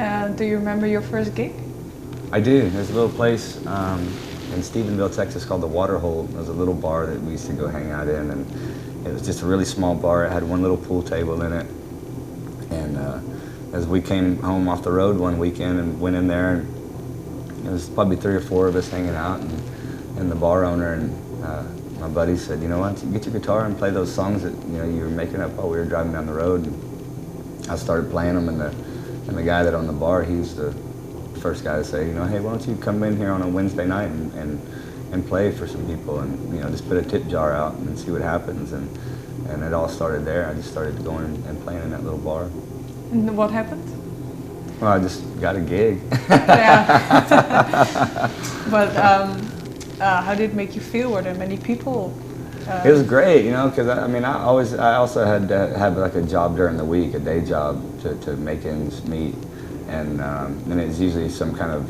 Do you remember your first gig? I do. There's a little place in Stephenville, Texas called the Waterhole. It was a little bar that we used to go hang out in, and it was just a really small bar. It had one little pool table in it. And as we came home off the road one weekend and went in there, and it was probably 3 or 4 of us hanging out, and the bar owner and my buddy said, you know what, get your guitar and play those songs that you were making up while we were driving down the road. And I started playing them, and the guy that owned the bar, he was the first guy to say, hey, why don't you come in here on a Wednesday night and play for some people, and just put a tip jar out and see what happens. And it all started there. I just started going and playing in that little bar. And what happened? Well, I just got a gig. Yeah. But how did it make you feel? Were there many people? It was great, because I also had to have like a job during the week, a day job to make ends meet, and it's usually some kind of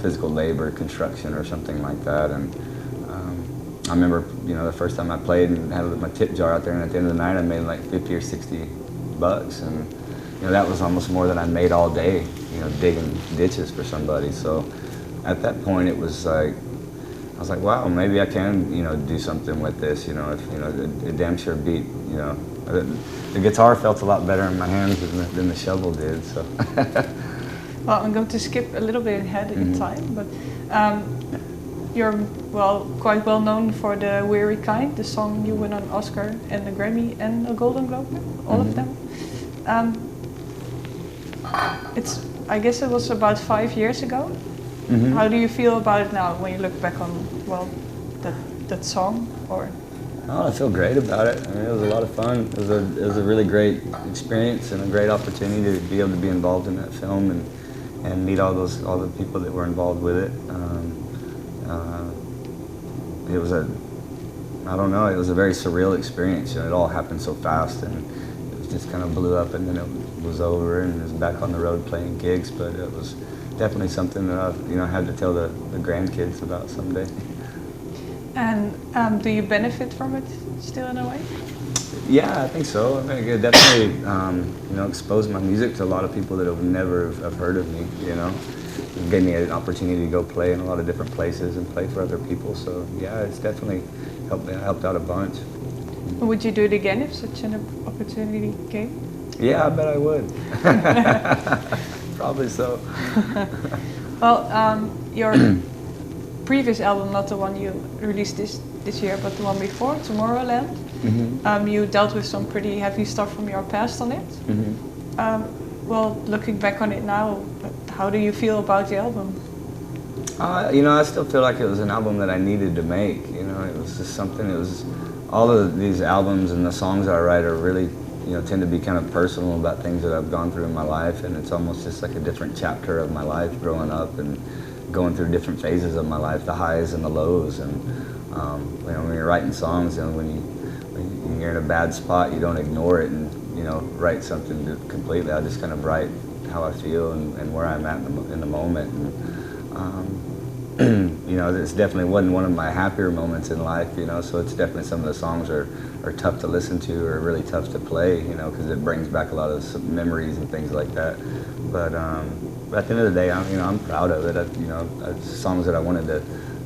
physical labor, construction or something like that. And I remember the first time I played and had my tip jar out there, and at the end of the night I made like 50 or 60 bucks, and that was almost more than I made all day, digging ditches for somebody. So at that point it was like, I was like, wow, maybe I can, do something with this. It damn sure beat, the guitar felt a lot better in my hands than the shovel did. So. Well, I'm going to skip a little bit ahead in time, but you're quite well known for the Weary Kind, the song you won an Oscar and a Grammy and a Golden Globe, all of them. I guess it was about 5 years ago. How do you feel about it now when you look back on that song? Or I feel great about it. It was a lot of fun. It was a really great experience and a great opportunity to be able to be involved in that film and meet all the people that were involved with it. It was it was a very surreal experience. It all happened so fast, and it just kind of blew up, and then it was over, and it was back on the road playing gigs. But it was definitely something that I had to tell the grandkids about someday. And do you benefit from it still in a way? Yeah, I think so. It definitely exposed my music to a lot of people that have never have heard of me. It gave me an opportunity to go play in a lot of different places and play for other people. So yeah, it's definitely helped out a bunch. Would you do it again if such an opportunity came? Yeah, I bet I would. Probably so. Well, your previous album, not the one you released this year, but the one before, Tomorrowland, you dealt with some pretty heavy stuff from your past on it. Well, looking back on it now, how do you feel about the album? I still feel like it was an album that I needed to make. It was just something. It was all of these albums and the songs I write are really, tend to be kind of personal about things that I've gone through in my life, and it's almost just like a different chapter of my life growing up and going through different phases of my life, the highs and the lows. And when you're writing songs, when you're in a bad spot, you don't ignore it and write something completely. I just kind of write how I feel and where I'm at in the moment. And this definitely wasn't one of my happier moments in life. So it's definitely, some of the songs are tough to listen to, or really tough to play, because it brings back a lot of memories and things like that. But at the end of the day, I'm proud of it. Songs that I wanted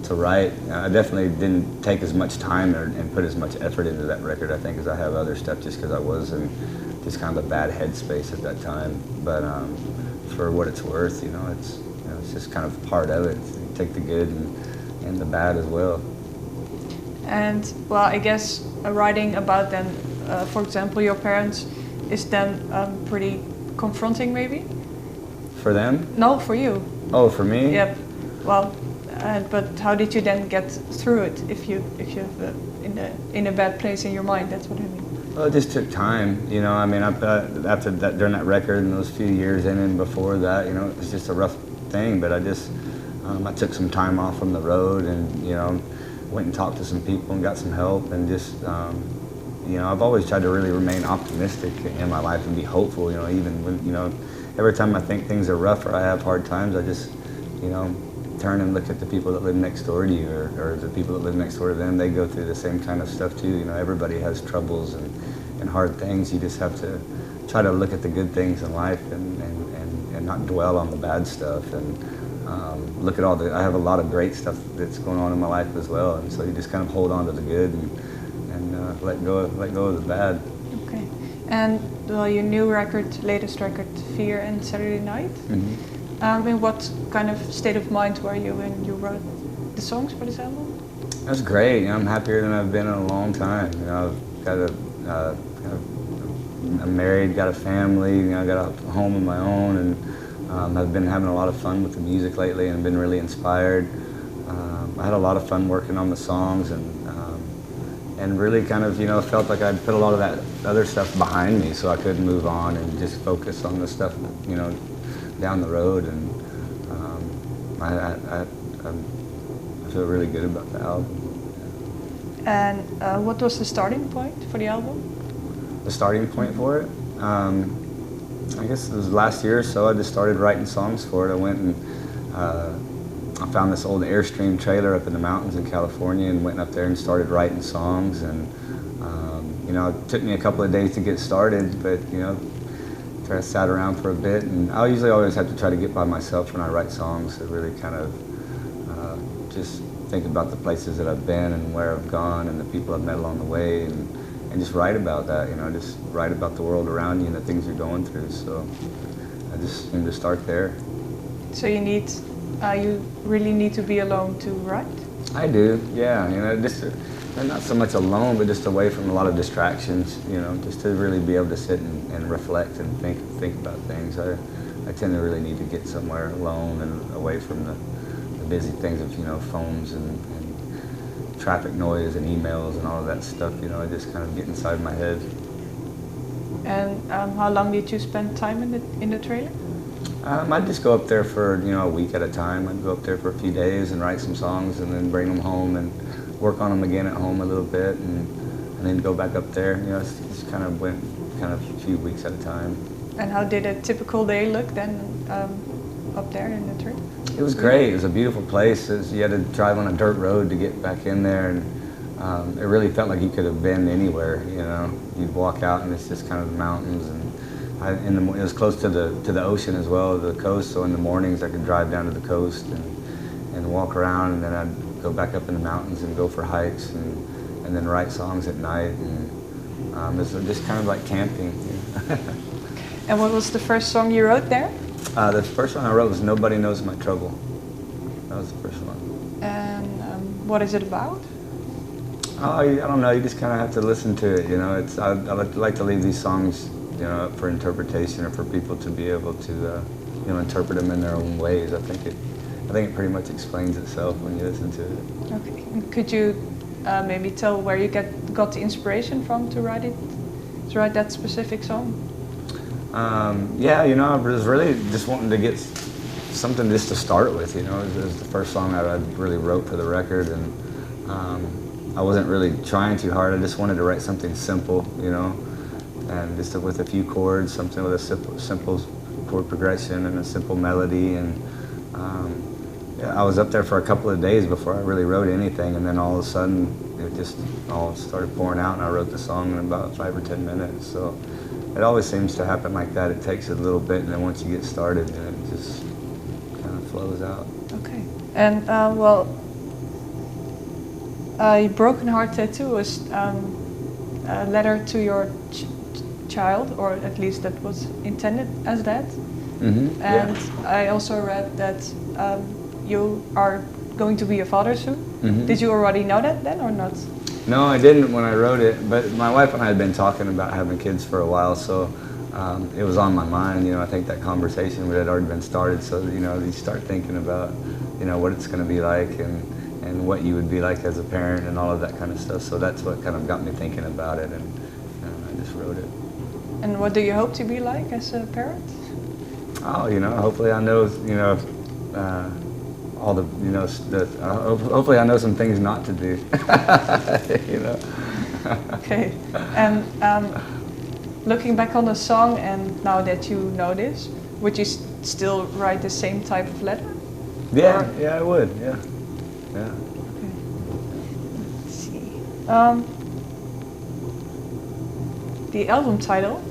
to write. I definitely didn't take as much time and put as much effort into that record, I think, as I have other stuff, just because I was in just kind of a bad headspace at that time. But for what it's worth, it's just kind of part of it. You take the good and the bad as well. And well, I guess writing about then, for example, your parents, is then pretty confronting, maybe? For them? No, for you. Oh, for me? Yep. Well, but how did you then get through it if you're in a bad place in your mind? That's what I mean. Well, it just took time. After that, during that record and those few years in and before that, it was just a rough thing. But I took some time off from the road and went and talked to some people and got some help, and just I've always tried to really remain optimistic in my life and be hopeful. Even when every time I think things are rough or I have hard times, I just turn and look at the people that live next door to you, or the people that live next door to them. They go through the same kind of stuff too. Everybody has troubles and hard things. You just have to try to look at the good things in life and not dwell on the bad stuff, and look at all I have a lot of great stuff that's going on in my life as well, and so you just kind of hold on to the good and let go of the bad. Okay. And well, your new latest record, Fear and Saturday Night. In what kind of state of mind were you when you wrote the songs for this album? That's great. I'm happier than I've been in a long time. I've got I'm married, got a family, got a home of my own, and I've been having a lot of fun with the music lately and been really inspired. I had a lot of fun working on the songs, and really kind of felt like I'd put a lot of that other stuff behind me, so I could move on and just focus on the stuff down the road. And I feel really good about the album. And what was the starting point for the album? The starting point for it? I guess it was last year or so. I just started writing songs for it. I went and I found this old Airstream trailer up in the mountains in California and went up there and started writing songs. And it took me a couple of days to get started, but I sat around for a bit, and I usually always have to try to get by myself when I write songs. I really kind of just think about the places that I've been and where I've gone and the people I've met along the way, and just write about that, just write about the world around you and the things you're going through. So I just seem to start there. So you really need to be alone to write? I do, yeah. Just not so much alone, but just away from a lot of distractions, just to really be able to sit and reflect and think about things. I tend to really need to get somewhere alone and away from the busy things of phones and traffic noise and emails and all of that stuff. I just kind of get inside my head. And how long did you spend time in the trailer? I'd just go up there for a week at a time. I'd go up there for a few days and write some songs and then bring them home and work on them again at home a little bit and then go back up there. Just kind of went a few weeks at a time. And how did a typical day look then up there in the tree? It was great. It was a beautiful place. You had to drive on a dirt road to get back in there, and it really felt like you could have been anywhere. You'd walk out and it's just kind of the mountains, and it was close to the ocean as well, the coast. So in the mornings I could drive down to the coast and walk around, and then I'd go back up in the mountains and go for hikes, and then write songs at night. And it was just kind of like camping. And what was the first song you wrote there? The first one I wrote was "Nobody Knows My Trouble." That was the first one. And what is it about? Oh, I don't know. You just kind of have to listen to it. I like to leave these songs, up for interpretation or for people to be able to, interpret them in their own ways. I think it pretty much explains itself when you listen to it. Okay. Could you maybe tell where you got the inspiration from to write that specific song? I was really just wanting to get something just to start with. It was the first song that I really wrote for the record, and I wasn't really trying too hard. I just wanted to write something simple, and just with a few chords, something with a simple chord progression and a simple melody. And I was up there for a couple of days before I really wrote anything, and then all of a sudden it just all started pouring out, and I wrote the song in about 5 or 10 minutes. So it always seems to happen like that. It takes a little bit, and then once you get started, then it just kind of flows out. Okay. And your Broken Heart Tattoo was a letter to your child, or at least that was intended as that. Mm-hmm. And I also read that you are going to be a father soon. Mm-hmm. Did you already know that then or not? No, I didn't when I wrote it, but my wife and I had been talking about having kids for a while, so it was on my mind. I think that conversation had already been started, so you start thinking about what it's going to be like and what you would be like as a parent and all of that kind of stuff. So that's what kind of got me thinking about it, and I just wrote it. And what do you hope to be like as a parent? Oh, hopefully I know all the, hopefully I know some things not to do, Okay, and looking back on the song, and now that you know this, would you still write the same type of letter? Yeah, I would, yeah. Okay. Let's see. The album title,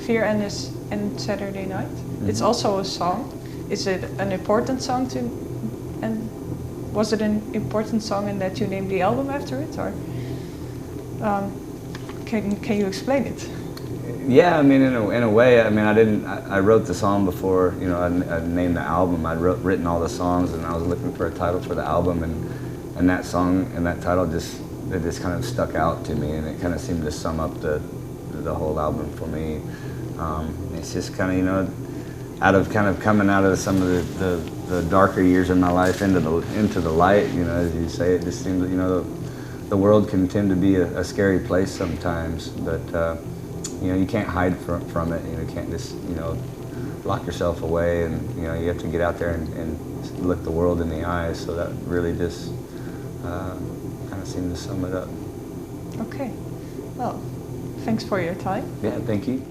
Fear and Saturday Night. It's also a song. Is it an important song to, and was it an important song in that you named the album after it, or can you explain it? Yeah, I mean, in a way, I mean, I wrote the song before, you know, I named the album. I'd written all the songs, and I was looking for a title for the album, and that song and that title just kind of stuck out to me, and it kind of seemed to sum up the whole album for me. It's just kind of, you know, coming out of some of the darker years of my life into the light, you know, as you say, it just seems that, you know, the world can tend to be a scary place sometimes, but you know, you can't hide from it. You know, you can't just, you know, lock yourself away, and you know, you have to get out there and look the world in the eyes. So that really just kind of seemed to sum it up. Okay, well, thanks for your time. Yeah, thank you.